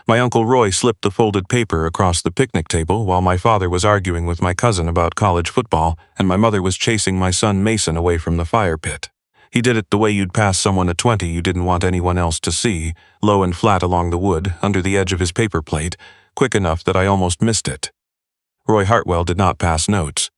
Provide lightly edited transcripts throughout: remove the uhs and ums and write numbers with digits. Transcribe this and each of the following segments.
My Uncle Roy slipped the folded paper across the picnic table while my father was arguing with my cousin about college football and my mother was chasing my son Mason away from the fire pit. He did it the way you'd pass someone a 20 you didn't want anyone else to see, low and flat along the wood, under the edge of his paper plate, quick enough that I almost missed it. Roy Hartwell did not pass notes.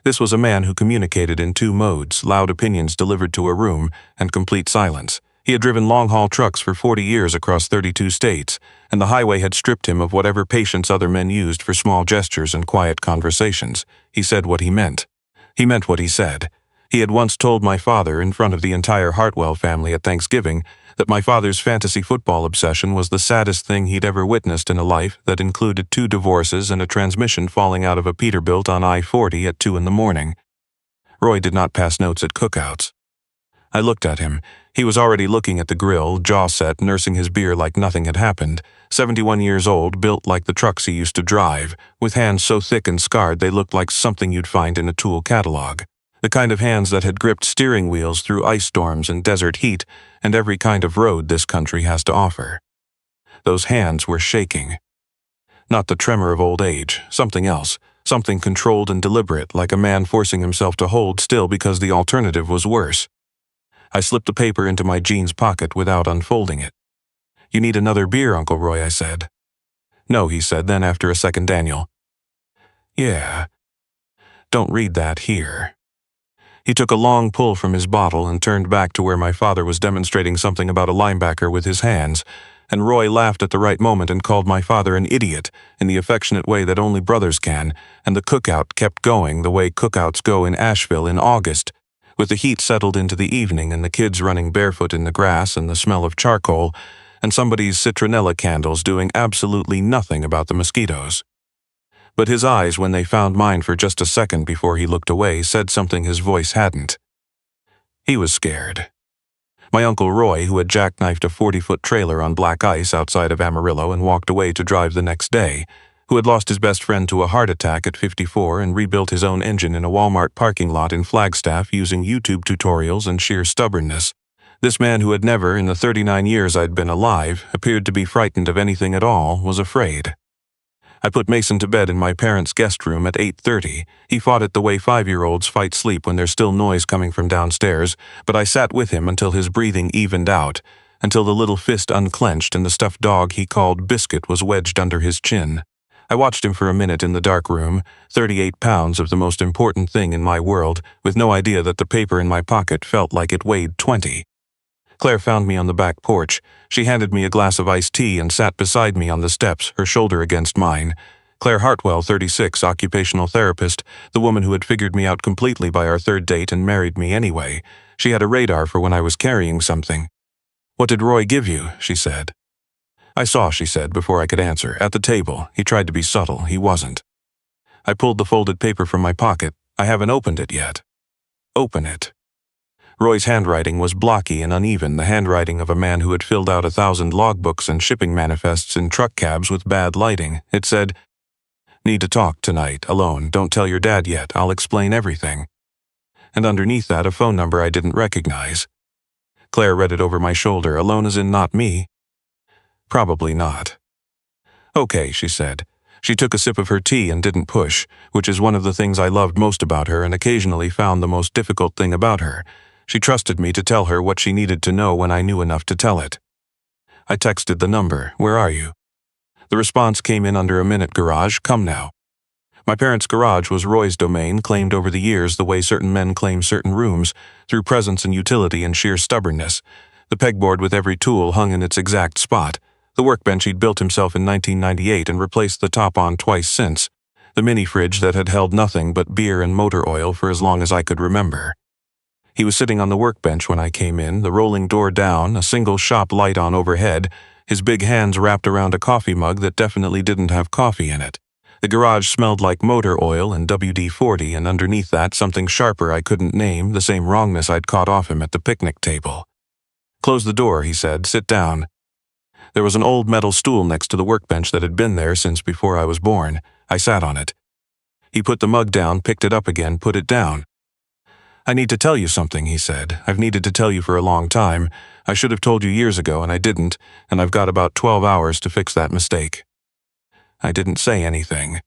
This was a man who communicated in two modes, loud opinions delivered to a room, and complete silence. He had driven long-haul trucks for 40 years across 32 states, and the highway had stripped him of whatever patience other men used for small gestures and quiet conversations. He said what he meant. He meant what he said. He had once told my father in front of the entire Hartwell family at Thanksgiving that my father's fantasy football obsession was the saddest thing he'd ever witnessed in a life that included 2 divorces and a transmission falling out of a Peterbilt on I-40 at 2 in the morning. Roy did not pass notes at cookouts. I looked at him. He was already looking at the grill, jaw set, nursing his beer like nothing had happened. 71 years old, built like the trucks he used to drive, with hands so thick and scarred they looked like something you'd find in a tool catalog. The kind of hands that had gripped steering wheels through ice storms and desert heat and every kind of road this country has to offer. Those hands were shaking. Not the tremor of old age, something else, something controlled and deliberate, like a man forcing himself to hold still because the alternative was worse. I slipped the paper into my jeans pocket without unfolding it. "You need another beer, Uncle Roy," I said. "No," he said, then after a second, "Daniel." "Yeah. Don't read that here." He took a long pull from his bottle and turned back to where my father was demonstrating something about a linebacker with his hands, and Roy laughed at the right moment and called my father an idiot in the affectionate way that only brothers can, and the cookout kept going the way cookouts go in Asheville in August, with the heat settled into the evening and the kids running barefoot in the grass and the smell of charcoal, and somebody's citronella candles doing absolutely nothing about the mosquitoes. But his eyes, when they found mine for just a second before he looked away, said something his voice hadn't. He was scared. My Uncle Roy, who had jackknifed a 40-foot trailer on black ice outside of Amarillo and walked away to drive the next day, who had lost his best friend to a heart attack at 54 and rebuilt his own engine in a Walmart parking lot in Flagstaff using YouTube tutorials and sheer stubbornness. This man who had never, in the 39 years I'd been alive, appeared to be frightened of anything at all, was afraid. I put Mason to bed in my parents' guest room at 8:30. He fought it the way 5-year-olds fight sleep when there's still noise coming from downstairs, but I sat with him until his breathing evened out, until the little fist unclenched and the stuffed dog he called Biscuit was wedged under his chin. I watched him for a minute in the dark room, 38 pounds of the most important thing in my world, with no idea that the paper in my pocket felt like it weighed 20. Claire found me on the back porch. She handed me a glass of iced tea and sat beside me on the steps, her shoulder against mine. Claire Hartwell, 36, occupational therapist, the woman who had figured me out completely by our 3rd date and married me anyway. She had a radar for when I was carrying something. "What did Roy give you?" she said. "I saw," she said, before I could answer. "At the table. He tried to be subtle. He wasn't." I pulled the folded paper from my pocket. "I haven't opened it yet." "Open it." Roy's handwriting was blocky and uneven, the handwriting of a man who had filled out 1,000 logbooks and shipping manifests in truck cabs with bad lighting. It said, "Need to talk tonight, alone. Don't tell your dad yet. I'll explain everything." And underneath that, a phone number I didn't recognize. Claire read it over my shoulder. "Alone as in not me?" "Probably not." "Okay," she said. She took a sip of her tea and didn't push, which is one of the things I loved most about her and occasionally found the most difficult thing about her. She trusted me to tell her what she needed to know when I knew enough to tell it. I texted the number. "Where are you?" The response came in under a minute. "Garage, come now." My parents' garage was Roy's domain, claimed over the years the way certain men claim certain rooms, through presence and utility and sheer stubbornness. The pegboard with every tool hung in its exact spot. The workbench he'd built himself in 1998 and replaced the top on twice since. The mini-fridge that had held nothing but beer and motor oil for as long as I could remember. He was sitting on the workbench when I came in, the rolling door down, a single shop light on overhead, his big hands wrapped around a coffee mug that definitely didn't have coffee in it. The garage smelled like motor oil and WD-40, and underneath that something sharper I couldn't name, the same wrongness I'd caught off him at the picnic table. "Close the door," he said. "Sit down." There was an old metal stool next to the workbench that had been there since before I was born. I sat on it. He put the mug down, picked it up again, put it down. "I need to tell you something," he said. "I've needed to tell you for a long time. I should have told you years ago and I didn't, and I've got about 12 hours to fix that mistake." I didn't say anything.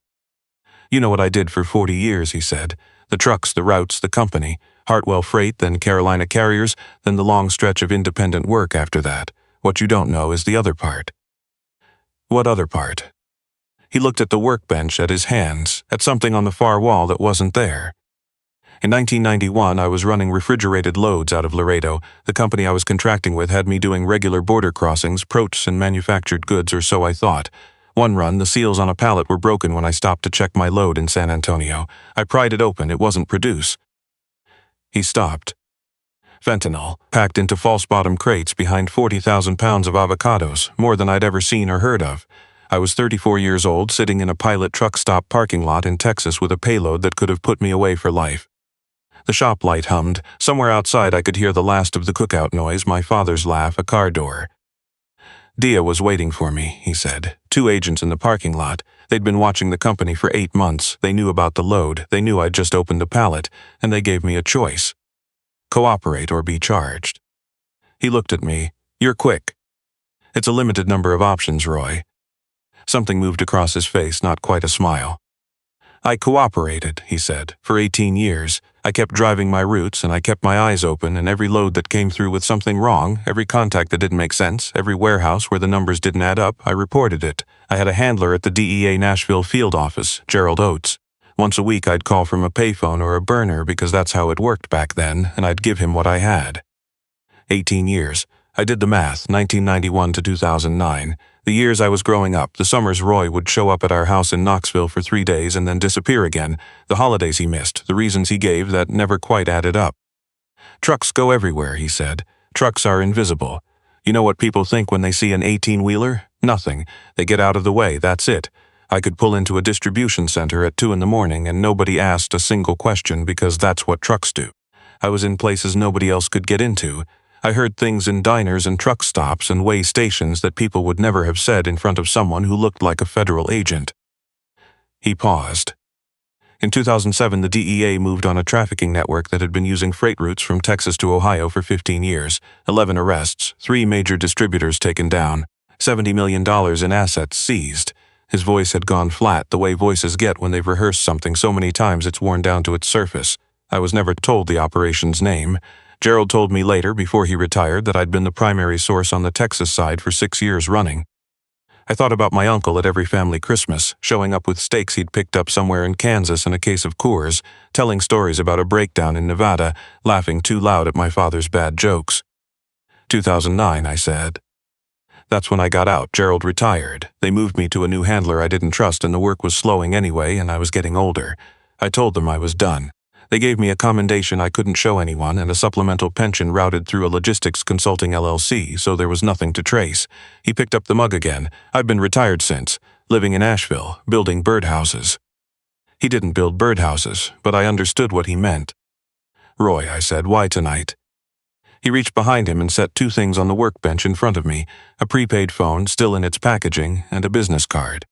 "You know what I did for 40 years, he said. "The trucks, the routes, the company. Hartwell Freight, then Carolina Carriers, then the long stretch of independent work after that. What you don't know is the other part." "What other part?" He looked at the workbench, at his hands, at something on the far wall that wasn't there. "In 1991, I was running refrigerated loads out of Laredo. The company I was contracting with had me doing regular border crossings, approaches, and manufactured goods, or so I thought. One run, the seals on a pallet were broken when I stopped to check my load in San Antonio. I pried it open, it wasn't produce." He stopped. "Fentanyl, packed into false bottom crates behind 40,000 pounds of avocados, more than I'd ever seen or heard of. I was 34 years old, sitting in a pilot truck stop parking lot in Texas with a payload that could have put me away for life." The shop light hummed. Somewhere outside I could hear the last of the cookout noise, my father's laugh, a car door. "Dia was waiting for me," he said. "Two agents in the parking lot. They'd been watching the company for 8 months. They knew about the load. They knew I'd just opened a pallet, and they gave me a choice. Cooperate or be charged." He looked at me. "You're quick." "It's a limited number of options, Roy." Something moved across his face, not quite a smile. "I cooperated," he said, "for 18 years. I kept driving my routes, and I kept my eyes open, and every load that came through with something wrong, every contact that didn't make sense, every warehouse where the numbers didn't add up, I reported it. I had a handler at the DEA Nashville field office, Gerald Oates. Once a week I'd call from a payphone or a burner because that's how it worked back then, and I'd give him what I had. 18 years. I did the math, 1991 to 2009. The years I was growing up, the summers Roy would show up at our house in Knoxville for 3 days and then disappear again, the holidays he missed, the reasons he gave that never quite added up. "Trucks go everywhere," he said. "Trucks are invisible. You know what people think when they see an 18-wheeler? Nothing. They get out of the way, that's it. I could pull into a distribution center at 2 in the morning and nobody asked a single question because that's what trucks do. I was in places nobody else could get into. I heard things in diners and truck stops and way stations that people would never have said in front of someone who looked like a federal agent." He paused. In 2007, the DEA moved on a trafficking network that had been using freight routes from Texas to Ohio for 15 years, 11 arrests, 3 major distributors taken down, $70 million in assets seized. His voice had gone flat, the way voices get when they've rehearsed something so many times it's worn down to its surface. I was never told the operation's name. Gerald told me later, before he retired, that I'd been the primary source on the Texas side for 6 years running. I thought about my uncle at every family Christmas, showing up with steaks he'd picked up somewhere in Kansas and a case of Coors, telling stories about a breakdown in Nevada, laughing too loud at my father's bad jokes. 2009, I said. That's when I got out. Gerald retired. They moved me to a new handler I didn't trust and the work was slowing anyway and I was getting older. I told them I was done. They gave me a commendation I couldn't show anyone and a supplemental pension routed through a logistics consulting LLC, so there was nothing to trace. He picked up the mug again. I've been retired since, living in Asheville, building birdhouses. He didn't build birdhouses, but I understood what he meant. Roy, I said, why tonight? He reached behind him and set 2 things on the workbench in front of me, a prepaid phone still in its packaging and a business card.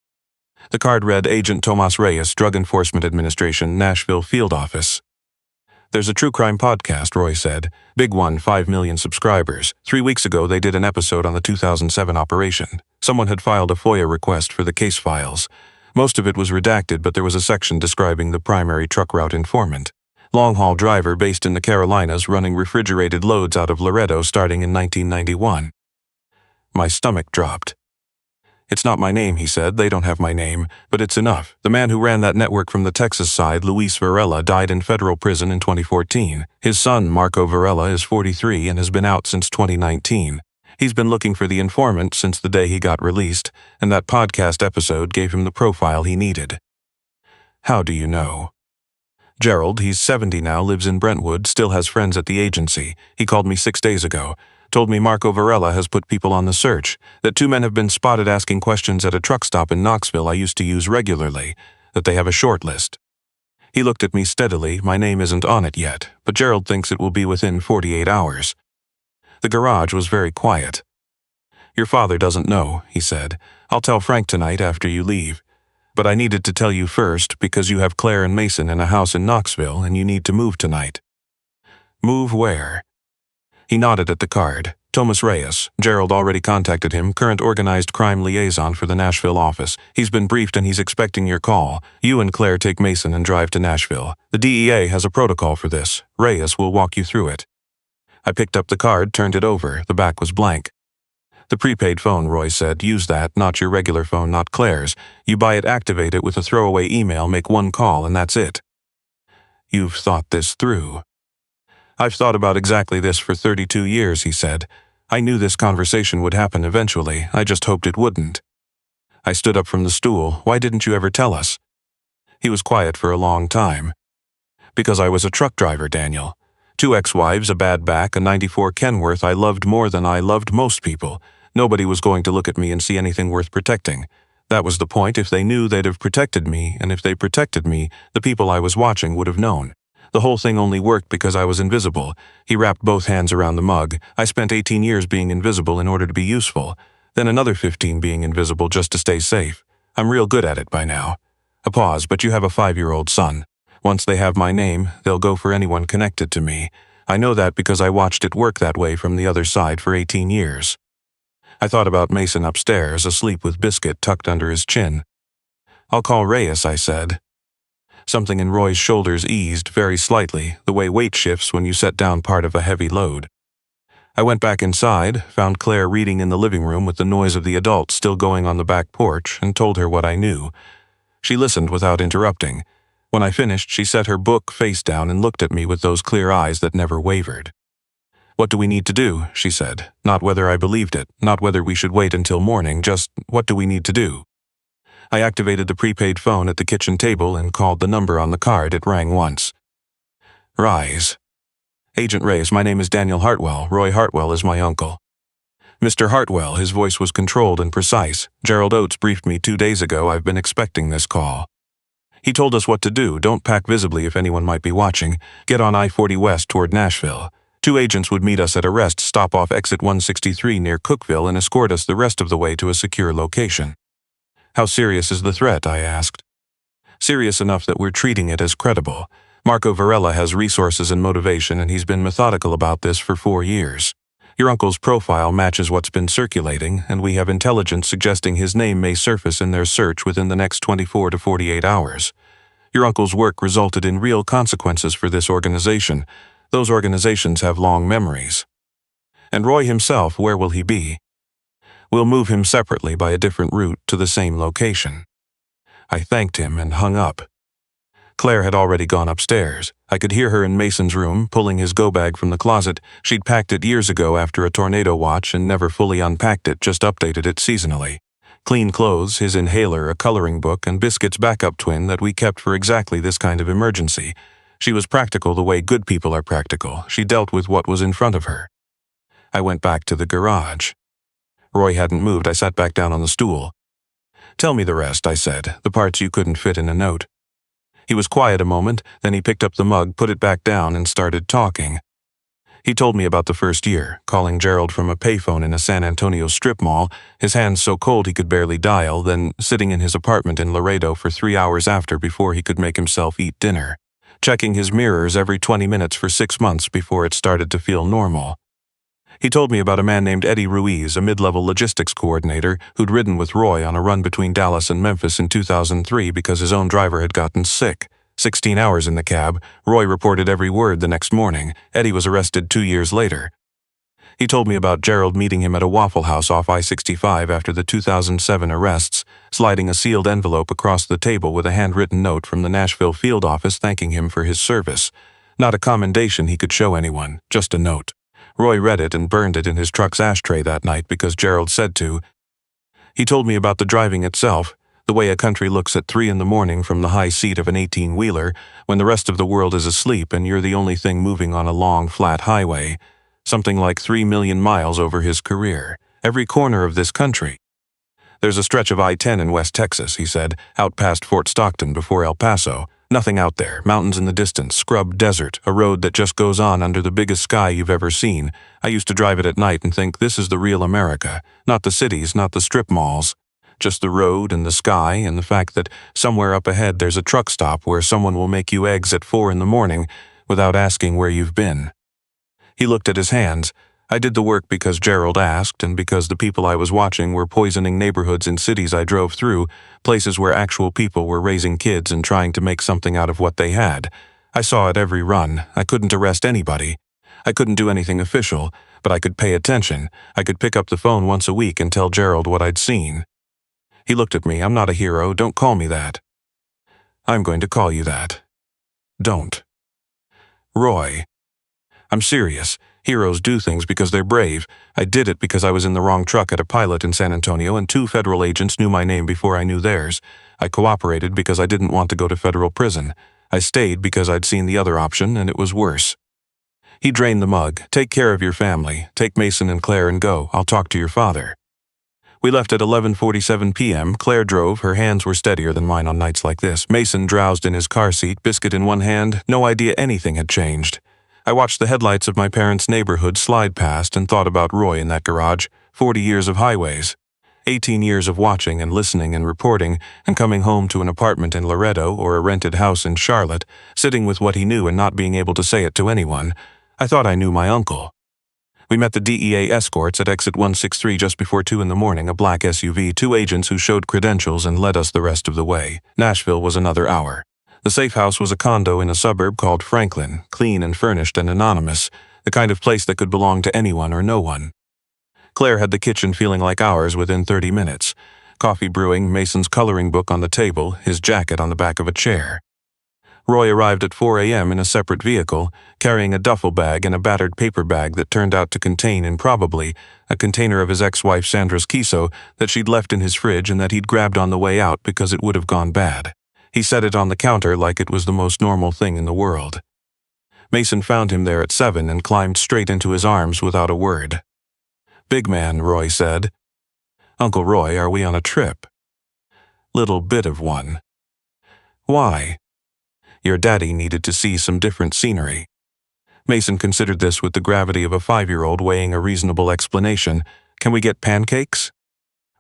The card read Agent Tomas Reyes, Drug Enforcement Administration, Nashville Field Office. There's a true crime podcast, Roy said. Big one, 5 million subscribers. 3 weeks ago they did an episode on the 2007 operation. Someone had filed a FOIA request for the case files. Most of it was redacted, but there was a section describing the primary truck route informant. Long-haul driver based in the Carolinas running refrigerated loads out of Laredo starting in 1991. My stomach dropped. It's not my name, he said. They don't have my name, but it's enough. The man who ran that network from the Texas side, Luis Varela, died in federal prison in 2014. His son, Marco Varela, is 43 and has been out since 2019. He's been looking for the informant since the day he got released, and that podcast episode gave him the profile he needed. How do you know? Gerald, he's 70 now, lives in Brentwood, still has friends at the agency. He called me 6 days ago. Told me Marco Varela has put people on the search, that 2 men have been spotted asking questions at a truck stop in Knoxville I used to use regularly, that they have a short list. He looked at me steadily. My name isn't on it yet, but Gerald thinks it will be within 48 hours. The garage was very quiet. Your father doesn't know, he said. I'll tell Frank tonight after you leave. But I needed to tell you first because you have Claire and Mason in a house in Knoxville and you need to move tonight. Move where? He nodded at the card. Thomas Reyes. Gerald already contacted him, current organized crime liaison for the Nashville office. He's been briefed and he's expecting your call. You and Claire take Mason and drive to Nashville. The DEA has a protocol for this. Reyes will walk you through it. I picked up the card, turned it over. The back was blank. The prepaid phone, Roy said. Use that, not your regular phone, not Claire's. You buy it, activate it with a throwaway email, make one call, and that's it. You've thought this through. I've thought about exactly this for 32 years, he said. I knew this conversation would happen eventually. I just hoped it wouldn't. I stood up from the stool. Why didn't you ever tell us? He was quiet for a long time. Because I was a truck driver, Daniel. 2 ex-wives, a bad back, a 94 Kenworth I loved more than I loved most people. Nobody was going to look at me and see anything worth protecting. That was the point. If they knew, they'd have protected me, and if they protected me, the people I was watching would have known. The whole thing only worked because I was invisible. He wrapped both hands around the mug. I spent 18 years being invisible in order to be useful. Then another 15 being invisible just to stay safe. I'm real good at it by now. A pause, but you have a 5-year-old son. Once they have my name, they'll go for anyone connected to me. I know that because I watched it work that way from the other side for 18 years. I thought about Mason upstairs, asleep with Biscuit tucked under his chin. I'll call Reyes, I said. Something in Roy's shoulders eased very slightly, the way weight shifts when you set down part of a heavy load. I went back inside, found Claire reading in the living room with the noise of the adults still going on the back porch, and told her what I knew. She listened without interrupting. When I finished, she set her book face down and looked at me with those clear eyes that never wavered. What do we need to do? She said. Not whether I believed it, not whether we should wait until morning, just what do we need to do? I activated the prepaid phone at the kitchen table and called the number on the card. It rang once. Rise. Agent Reyes, my name is Daniel Hartwell. Roy Hartwell is my uncle. Mr. Hartwell, his voice was controlled and precise. Gerald Oates briefed me 2 days ago. I've been expecting this call. He told us what to do. Don't pack visibly if anyone might be watching. Get on I-40 West toward Nashville. 2 agents would meet us at a rest stop off exit 163 near Cookville and escort us the rest of the way to a secure location. How serious is the threat? I asked. Serious enough that we're treating it as credible. Marco Varela has resources and motivation, and he's been methodical about this for 4 years. Your uncle's profile matches what's been circulating, and we have intelligence suggesting his name may surface in their search within the next 24 to 48 hours. Your uncle's work resulted in real consequences for this organization. Those organizations have long memories. And Roy himself, where will he be? We'll move him separately by a different route to the same location. I thanked him and hung up. Claire had already gone upstairs. I could hear her in Mason's room, pulling his go-bag from the closet. She'd packed it years ago after a tornado watch and never fully unpacked it, just updated it seasonally. Clean clothes, his inhaler, a coloring book, and Biscuit's backup twin that we kept for exactly this kind of emergency. She was practical the way good people are practical. She dealt with what was in front of her. I went back to the garage. Roy hadn't moved. I sat back down on the stool. Tell me the rest, I said, the parts you couldn't fit in a note. He was quiet a moment, then he picked up the mug, put it back down, and started talking. He told me about the first year, calling Gerald from a payphone in a San Antonio strip mall, his hands so cold he could barely dial, then sitting in his apartment in Laredo for 3 hours after before he could make himself eat dinner, checking his mirrors every 20 minutes for 6 months before it started to feel normal. He told me about a man named Eddie Ruiz, a mid-level logistics coordinator who'd ridden with Roy on a run between Dallas and Memphis in 2003 because his own driver had gotten sick. 16 hours in the cab, Roy reported every word the next morning. Eddie was arrested 2 years later. He told me about Gerald meeting him at a Waffle House off I-65 after the 2007 arrests, sliding a sealed envelope across the table with a handwritten note from the Nashville field office thanking him for his service. Not a commendation he could show anyone, just a note. Roy read it and burned it in his truck's ashtray that night because Gerald said to. He told me about the driving itself, the way a country looks at 3 in the morning from the high seat of an 18-wheeler when the rest of the world is asleep and you're the only thing moving on a long, flat highway. Something like 3 million miles over his career. Every corner of this country. There's a stretch of I-10 in West Texas, he said, out past Fort Stockton before El Paso. Nothing out there, mountains in the distance, scrub desert, a road that just goes on under the biggest sky you've ever seen. I used to drive it at night and think this is the real America. Not the cities, not the strip malls. Just the road and the sky and the fact that somewhere up ahead there's a truck stop where someone will make you eggs at 4 in the morning without asking where you've been. He looked at his hands. I did the work because Gerald asked and because the people I was watching were poisoning neighborhoods in cities I drove through, places where actual people were raising kids and trying to make something out of what they had. I saw it every run. I couldn't arrest anybody. I couldn't do anything official, but I could pay attention. I could pick up the phone once a week and tell Gerald what I'd seen. He looked at me. I'm not a hero. Don't call me that. I'm going to call you that. Don't. Roy. I'm serious. Heroes do things because they're brave. I did it because I was in the wrong truck at a pilot in San Antonio and 2 federal agents knew my name before I knew theirs. I cooperated because I didn't want to go to federal prison. I stayed because I'd seen the other option and it was worse. He drained the mug. Take care of your family. Take Mason and Claire and go. I'll talk to your father. We left at 11:47 p.m. Claire drove. Her hands were steadier than mine on nights like this. Mason drowsed in his car seat, biscuit in one hand, no idea anything had changed. I watched the headlights of my parents' neighborhood slide past and thought about Roy in that garage. 40 years of highways. 18 years of watching and listening and reporting and coming home to an apartment in Loretto or a rented house in Charlotte, sitting with what he knew and not being able to say it to anyone. I thought I knew my uncle. We met the DEA escorts at exit 163 just before 2 in the morning, a black SUV, 2 agents who showed credentials and led us the rest of the way. Nashville was another hour. The safe house was a condo in a suburb called Franklin, clean and furnished and anonymous, the kind of place that could belong to anyone or no one. Claire had the kitchen feeling like ours within 30 minutes. Coffee brewing, Mason's coloring book on the table, his jacket on the back of a chair. Roy arrived at 4 a.m. in a separate vehicle, carrying a duffel bag and a battered paper bag that turned out to contain, improbably, a container of his ex-wife Sandra's queso that she'd left in his fridge and that he'd grabbed on the way out because it would have gone bad. He set it on the counter like it was the most normal thing in the world. Mason found him there at 7 and climbed straight into his arms without a word. "Big man," Roy said. "Uncle Roy, are we on a trip?" "Little bit of one." "Why?" "Your daddy needed to see some different scenery." Mason considered this with the gravity of a 5-year-old weighing a reasonable explanation. "Can we get pancakes?"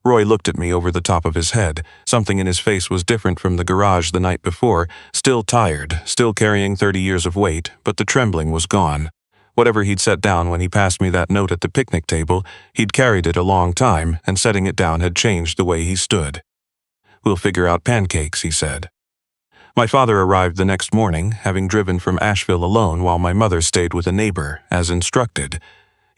Roy looked at me over the top of his head. Something in his face was different from the garage the night before, still tired, still carrying 30 years of weight, but the trembling was gone. Whatever he'd set down when he passed me that note at the picnic table, he'd carried it a long time, and setting it down had changed the way he stood. "We'll figure out pancakes," he said. My father arrived the next morning, having driven from Asheville alone while my mother stayed with a neighbor, as instructed.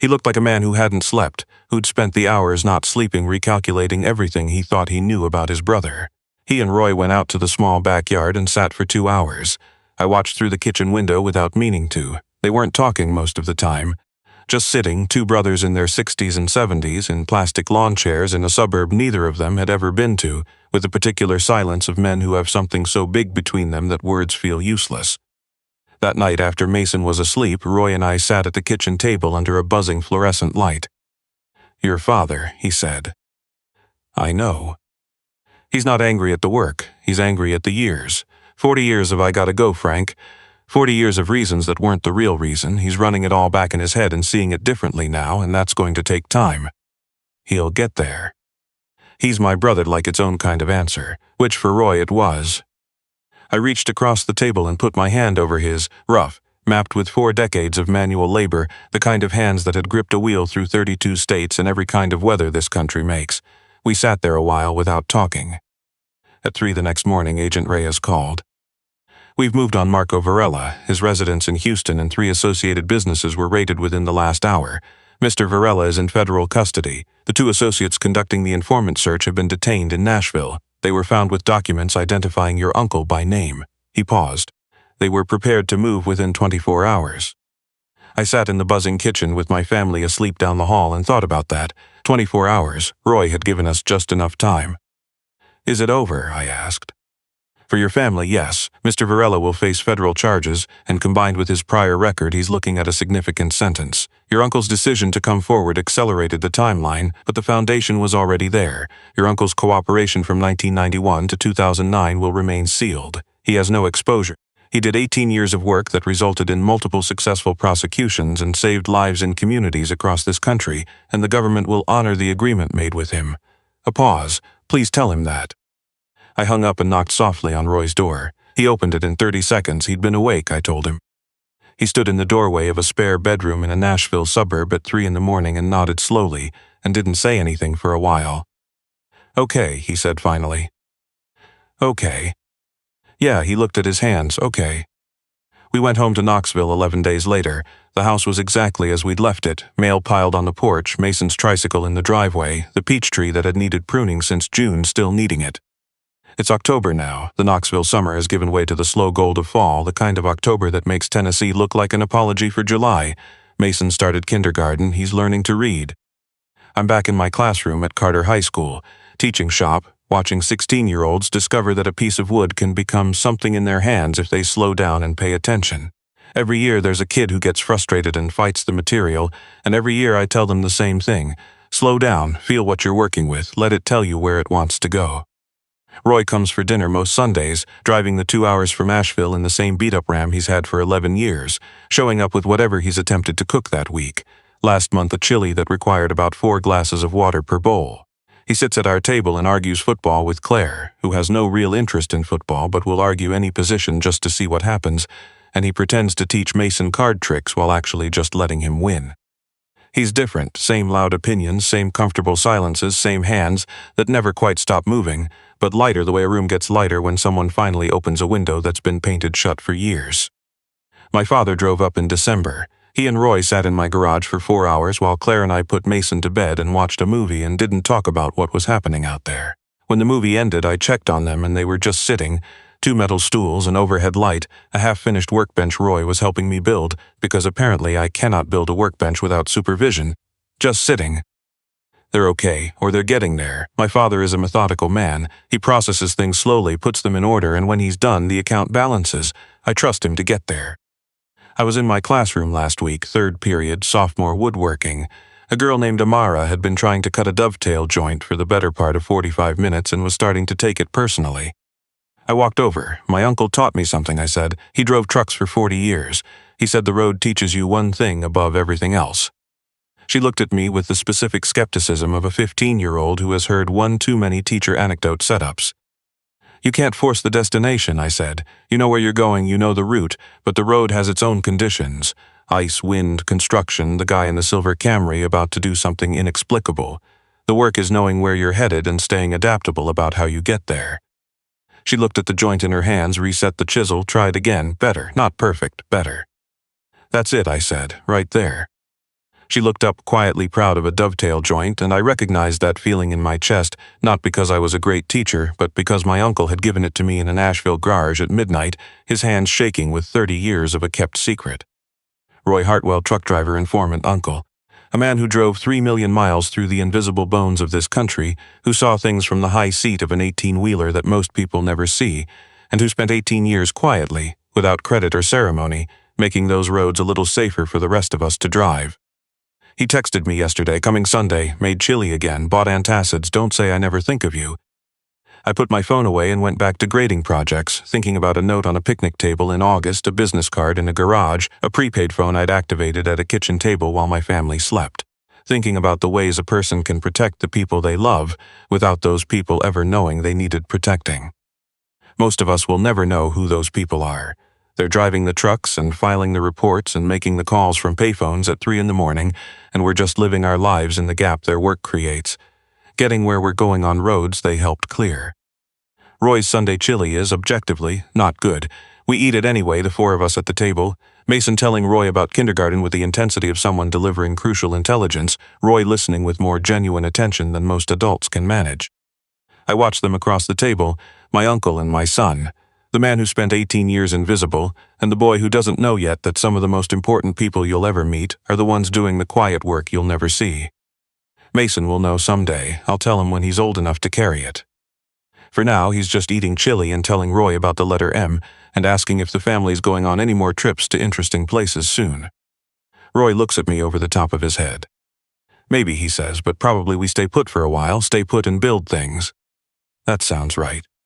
He looked like a man who hadn't slept, who'd spent the hours not sleeping recalculating everything he thought he knew about his brother. He and Roy went out to the small backyard and sat for 2 hours. I watched through the kitchen window without meaning to. They weren't talking most of the time. Just sitting, 2 brothers in their 60s and 70s, in plastic lawn chairs in a suburb neither of them had ever been to, with the particular silence of men who have something so big between them that words feel useless. That night after Mason was asleep, Roy and I sat at the kitchen table under a buzzing fluorescent light. "Your father," he said. "I know." "He's not angry at the work. He's angry at the years. 40 years of I gotta go, Frank. 40 years of reasons that weren't the real reason. He's running it all back in his head and seeing it differently now, and that's going to take time. He'll get there." "He's my brother," like its own kind of answer, which for Roy it was. I reached across the table and put my hand over his, rough, mapped with 4 decades of manual labor, the kind of hands that had gripped a wheel through 32 states and every kind of weather this country makes. We sat there a while without talking. At 3 the next morning, Agent Reyes called. "We've moved on Marco Varela. His residence in Houston and 3 associated businesses were raided within the last hour. Mr. Varela is in federal custody. The 2 associates conducting the informant search have been detained in Nashville. They were found with documents identifying your uncle by name." He paused. "They were prepared to move within 24 hours. I sat in the buzzing kitchen with my family asleep down the hall and thought about that. 24 hours. Roy had given us just enough time. "Is it over?" I asked. "For your family, yes. Mr. Varela will face federal charges, and combined with his prior record, he's looking at a significant sentence. Your uncle's decision to come forward accelerated the timeline, but the foundation was already there. Your uncle's cooperation from 1991 to 2009 will remain sealed. He has no exposure. He did 18 years of work that resulted in multiple successful prosecutions and saved lives in communities across this country, and the government will honor the agreement made with him." A pause. "Please tell him that." I hung up and knocked softly on Roy's door. He opened it in 30 seconds. He'd been awake, I told him. He stood in the doorway of a spare bedroom in a Nashville suburb at 3 in the morning and nodded slowly and didn't say anything for a while. "Okay," he said finally. "Okay." Yeah, he looked at his hands. "Okay." We went home to Knoxville 11 days later. The house was exactly as we'd left it, mail piled on the porch, Mason's tricycle in the driveway, the peach tree that had needed pruning since June still needing it. It's October now. The Knoxville summer has given way to the slow gold of fall, the kind of October that makes Tennessee look like an apology for July. Mason started kindergarten. He's learning to read. I'm back in my classroom at Carter High School, teaching shop, watching 16-year-olds discover that a piece of wood can become something in their hands if they slow down and pay attention. Every year there's a kid who gets frustrated and fights the material, and every year I tell them the same thing. Slow down, feel what you're working with, let it tell you where it wants to go. Roy comes for dinner most Sundays, driving the 2 hours from Asheville in the same beat-up Ram he's had for 11 years, showing up with whatever he's attempted to cook that week. Last month a chili that required about 4 glasses of water per bowl. He sits at our table and argues football with Claire, who has no real interest in football but will argue any position just to see what happens, and he pretends to teach Mason card tricks while actually just letting him win. He's different, same loud opinions, same comfortable silences, same hands that never quite stop moving, but lighter the way a room gets lighter when someone finally opens a window that's been painted shut for years. My father drove up in December. He and Roy sat in my garage for 4 hours while Claire and I put Mason to bed and watched a movie and didn't talk about what was happening out there. When the movie ended, I checked on them and they were just sitting, 2 metal stools, an overhead light, a half-finished workbench Roy was helping me build, because apparently I cannot build a workbench without supervision. Just sitting. They're okay, or they're getting there. My father is a methodical man. He processes things slowly, puts them in order, and when he's done, the account balances. I trust him to get there. I was in my classroom last week, 3rd period, sophomore woodworking. A girl named Amara had been trying to cut a dovetail joint for the better part of 45 minutes and was starting to take it personally. I walked over. "My uncle taught me something," I said. "He drove trucks for 40 years. He said the road teaches you one thing above everything else." She looked at me with the specific skepticism of a 15-year-old who has heard one too many teacher anecdote setups. "You can't force the destination," I said. "You know where you're going, you know the route, but the road has its own conditions. Ice, wind, construction, the guy in the silver Camry about to do something inexplicable. The work is knowing where you're headed and staying adaptable about how you get there." She looked at the joint in her hands, reset the chisel, tried again. "Better, not perfect, better." "That's it," I said, "right there." She looked up, quietly proud of a dovetail joint, and I recognized that feeling in my chest, not because I was a great teacher, but because my uncle had given it to me in an Asheville garage at midnight, his hands shaking with 30 years of a kept secret. Roy Hartwell, truck driver, informant, uncle. A man who drove 3 million miles through the invisible bones of this country, who saw things from the high seat of an 18-wheeler that most people never see, and who spent 18 years quietly, without credit or ceremony, making those roads a little safer for the rest of us to drive. He texted me yesterday, "Coming Sunday, made chili again, bought antacids, don't say I never think of you." I put my phone away and went back to grading projects, thinking about a note on a picnic table in August, a business card in a garage, a prepaid phone I'd activated at a kitchen table while my family slept. Thinking about the ways a person can protect the people they love without those people ever knowing they needed protecting. Most of us will never know who those people are. They're driving the trucks and filing the reports and making the calls from payphones at 3 in the morning, and we're just living our lives in the gap their work creates, getting where we're going on roads they helped clear. Roy's Sunday chili is, objectively, not good. We eat it anyway, the 4 of us at the table. Mason telling Roy about kindergarten with the intensity of someone delivering crucial intelligence, Roy listening with more genuine attention than most adults can manage. I watch them across the table, my uncle and my son, the man who spent 18 years invisible, and the boy who doesn't know yet that some of the most important people you'll ever meet are the ones doing the quiet work you'll never see. Mason will know someday. I'll tell him when he's old enough to carry it. For now, he's just eating chili and telling Roy about the letter M and asking if the family's going on any more trips to interesting places soon. Roy looks at me over the top of his head. "Maybe," he says, "but probably we stay put for a while, stay put and build things." That sounds right.